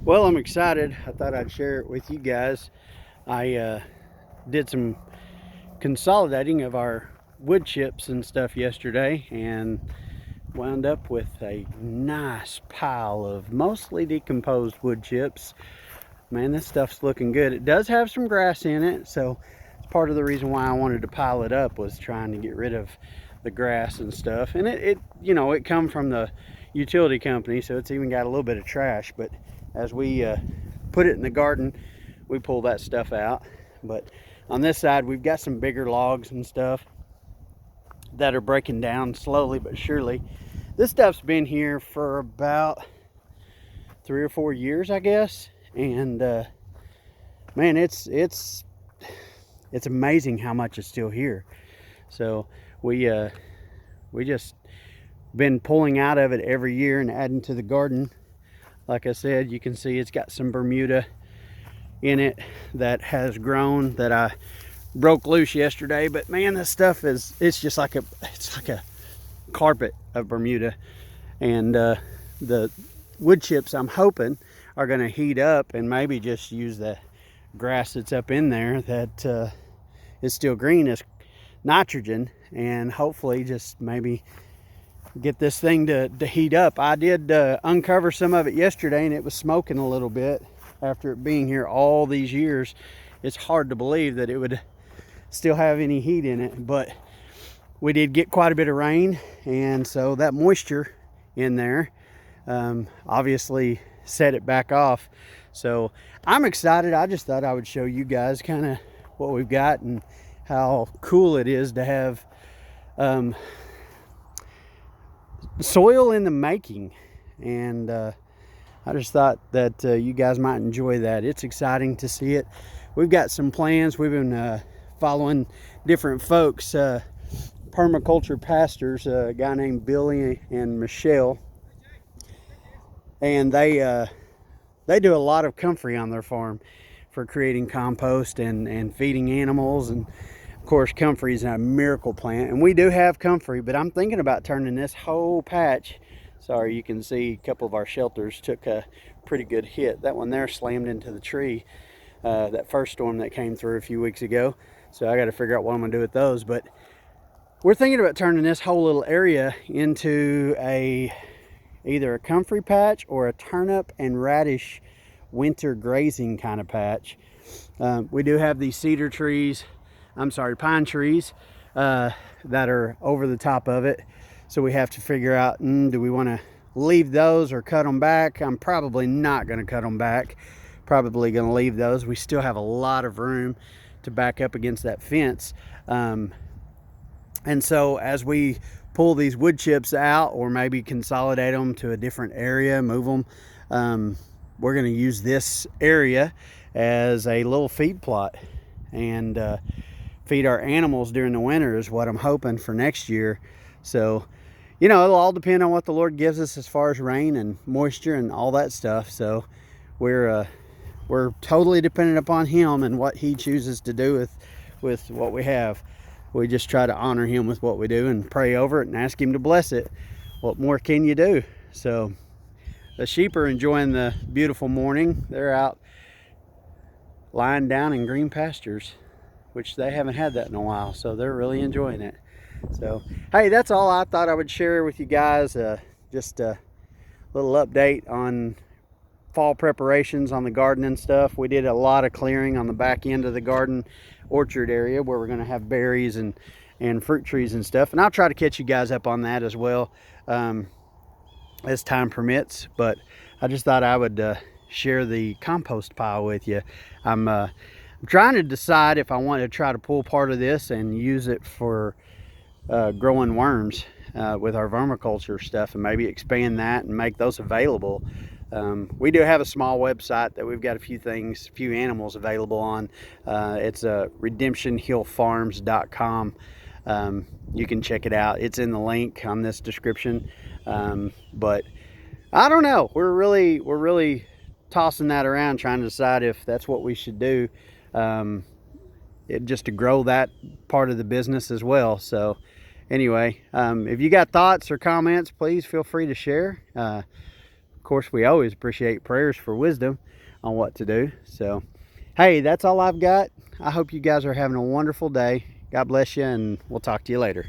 Well, I'm excited. I thought I'd share it with you guys. I did some consolidating of our wood chips and stuff yesterday and wound up with a nice pile of mostly decomposed wood chips. Man, this stuff's looking good. It does have some grass in it, so it's part of the reason why I wanted to pile it up, was trying to get rid of the grass and stuff. And it come from the utility company, so it's even got a little bit of trash. But as we put it in the garden, we pull that stuff out. But on this side, we've got some bigger logs and stuff that are breaking down slowly but surely. This stuff's been here for about 3 or 4 years, I guess. And man, it's amazing how much is still here. So we just been pulling out of it every year and adding to the garden. Like I said, you can see it's got some Bermuda in it that has grown, that I broke loose yesterday. But man, this stuff it's just like a carpet of Bermuda. And the wood chips, I'm hoping, are going to heat up and maybe just use the grass that's up in there that is still green as nitrogen, and hopefully just maybe get this thing to heat up. I did uncover some of it yesterday, and it was smoking a little bit. After it being here all these years, it's hard to believe that it would still have any heat in it. But we did get quite a bit of rain, and so that moisture in there obviously set it back off. So I'm excited. I just thought I would show you guys kind of what we've got and how cool it is to have soil in the making. And I just thought that you guys might enjoy that. It's exciting to see it. We've got some plans. We've been following different folks, permaculture pastors, a guy named Billy and Michelle, and they do a lot of comfrey on their farm for creating compost and feeding animals. And of course, comfrey is a miracle plant, and we do have comfrey, but I'm thinking about turning this whole patch. Sorry, you can see a couple of our shelters took a pretty good hit. That one there slammed into the tree, that first storm that came through a few weeks ago. So I got to figure out what I'm gonna do with those. But we're thinking about turning this whole little area into either a comfrey patch or a turnip and radish winter grazing kind of patch. We do have these pine trees that are over the top of it. So we have to figure out, do we want to leave those or cut them back? I'm probably not going to cut them back. Probably going to leave those. We still have a lot of room to back up against that fence. And so as we pull these wood chips out, or maybe consolidate them to a different area, move them, we're going to use this area as a little feed plot and feed our animals during the winter is what I'm hoping for next year. So, it'll all depend on what the Lord gives us as far as rain and moisture and all that stuff. So we're totally dependent upon Him and what He chooses to do with what we have. We just try to honor Him with what we do and pray over it and ask Him to bless it. What more can you do? So the sheep are enjoying the beautiful morning. They're out lying down in green pastures, which they haven't had that in a while. So they're really enjoying it. So, hey, that's all I thought I would share with you guys. Just a little update on fall preparations on the garden and stuff. We did a lot of clearing on the back end of the garden orchard area where we're going to have berries and fruit trees and stuff. And I'll try to catch you guys up on that as well as time permits. But I just thought I would share the compost pile with you. I'm trying to decide if I want to try to pull part of this and use it for growing worms with our vermiculture stuff, and maybe expand that and make those available. We do have a small website that we've got a few animals available on. It's redemptionhillfarms.com. You can check it out. It's in the link on this description. But I don't know. We're really tossing that around, trying to decide if that's what we should do. Just to grow that part of the business as well. So anyway, if you got thoughts or comments, please feel free to share. course, we always appreciate prayers for wisdom on what to do. So, hey, that's all I've got. I hope you guys are having a wonderful day. God bless you, and we'll talk to you later.